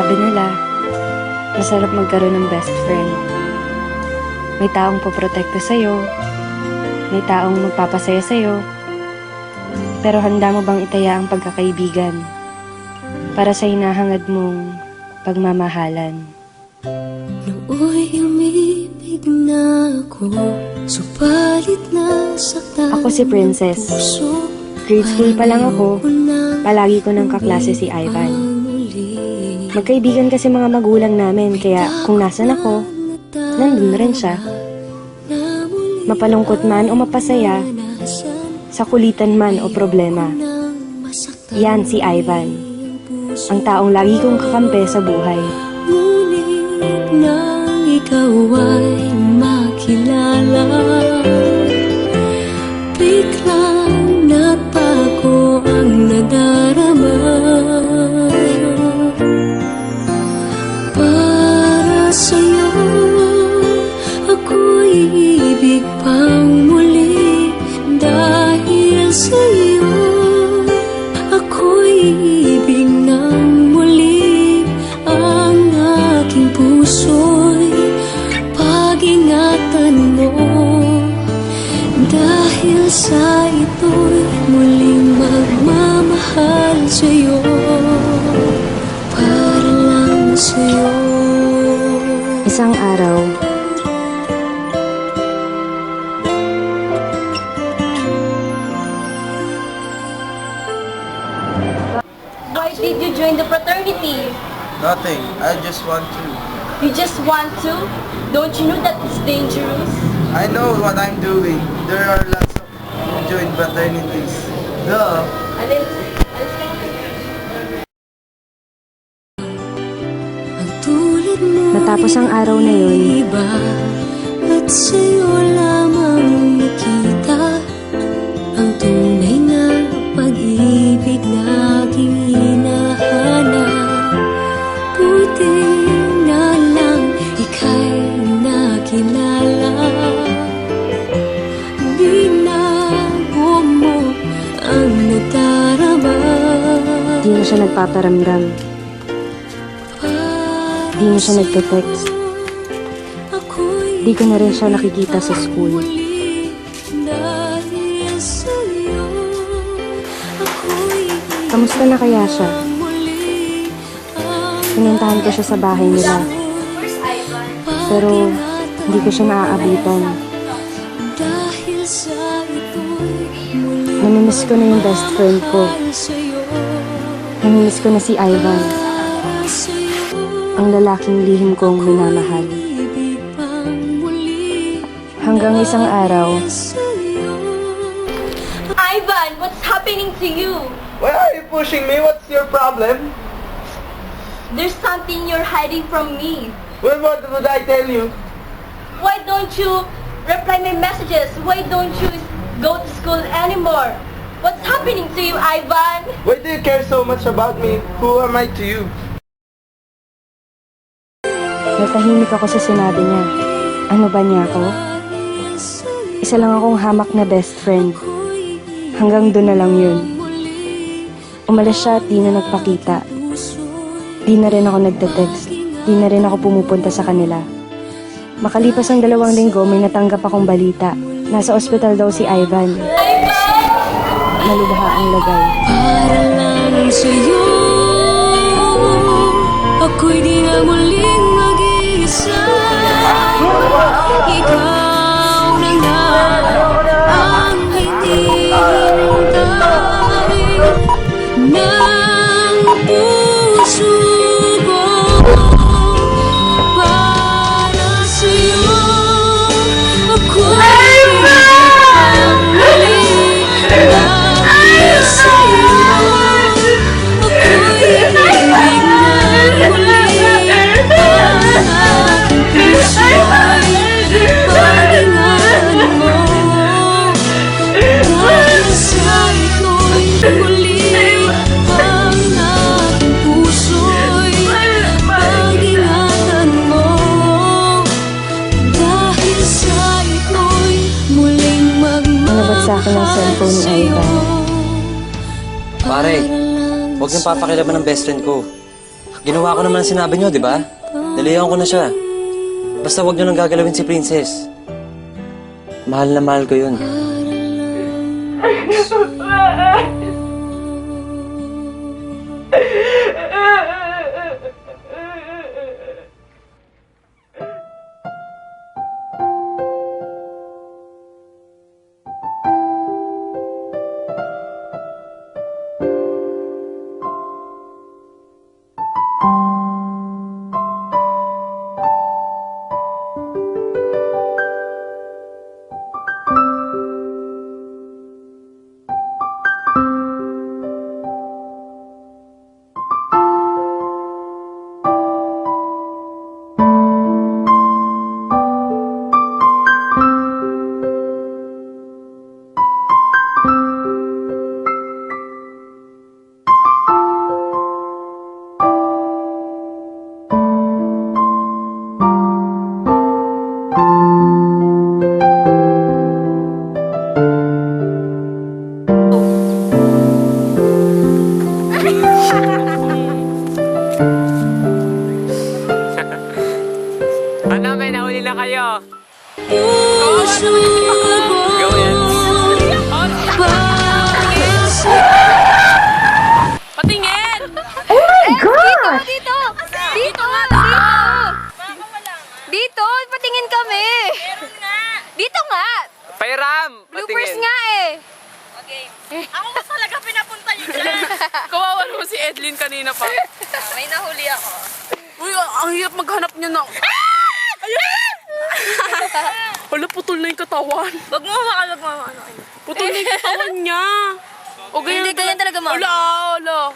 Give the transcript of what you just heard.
Sabi nila, masarap magkaroon ng best friend. May taong poprotekta sa'yo, may taong magpapasaya sa'yo, pero handa mo bang itaya ang pagkakaibigan para sa hinahangad mong pagmamahalan? Nooy umibig na ako, subalit nasaktan Ako si Princess. Grade school pa lang ako, palagi ko ng kaklase si Ivan. Magkaibigan kasi mga magulang namin, kaya kung nasan ako, nandun rin siya. Mapalungkot man o mapasaya, sa kulitan man o problema. Yan si Ivan, ang taong lagi kong kakampi sa buhay. Ngunit nang ikaw ay makilala, biglang nagbago ang nadarama. Para sa'yo, ako'y ibig pang muli. Dahil sa'yo, ako'y ibig ng muli. Ang aking puso'y pag-ingatan mo. Dahil sa ito'y muling magmamahal sa'yo. Para lang sa'yo. Isang araw, Why did you join the fraternity? Nothing. I just want to. You just want to? Don't you know that it's dangerous? I know what I'm doing. There are lots of joint fraternities. Duh. Ang tulad mo matapos ang araw na yun, iba, at sa'yo lamang nakita ang tunay na pag-ibig na aking hinahanap. Buti na lang ika'y nakilala. Binago mo ang nadarama. di na siya nagpaparamdam, di na siya nagte-text, di ko na rin siya nakikita sa school. Kamusta na kaya siya? Pinuntahan ko siya sa bahay nila, pero hindi ko siya naaabutan. Namimiss ko na yung best friend ko. Namimiss ko na si Ivan, ang lalaking lihim kong minamahal. Hanggang isang araw, Ivan, what's happening to you? Why are you pushing me? What's your problem? There's something you're hiding from me. Well, what would I tell you? Why don't you reply my messages? Why don't you go to school anymore? What's happening to you, Ivan? Why do you care so much about me? Who am I to you? natahimik ako sa sinabi niya. Ano ba niya ako? Isa lang akong hamak na best friend. Hanggang doon na lang yun. Umalis siya at di na nagpakita. Di na rin ako nagte-text. Di na rin ako pumupunta sa kanila. Makalipas ang 2 linggo, may natanggap akong balita. Nasa ospital daw si Ivan. Nalubha ang lagay. Para lang sa'yo, ako'y di na muling mag-iisa. Ikaw na nga ang hinihintay ng puso ko. Para sa'yo, ako'y Sa akin ang cellphone ni Ivan. Pare, huwag niyong papakilaman ng best friend ko. Ginawa ko naman ang sinabi nyo, di ba? Nalayan ko na siya. Basta wag nyo lang gagalawin si Princess. Mahal na mahal ko yun. Ano, may nahuli na kayo? Puso Go yan. Patingin! Oh my gosh! Dito! Dito nga! Dito! Dito! Patingin kami! Meron nga. Dito nga! Pairam! Bloopers Patingin. nga eh! Okay. Ako mas talaga pinapunta niyo dyan. Kawawan mo si Edlin kanina pa. May nahuli ako. Uy, ang hirap maghanap niya na. Wala, putol na yung katawan. Wag mo makalog mo ano. Putol na yung katawan niya. O ganyan Hindi, ganyan talaga, ma'am. Wala, wala.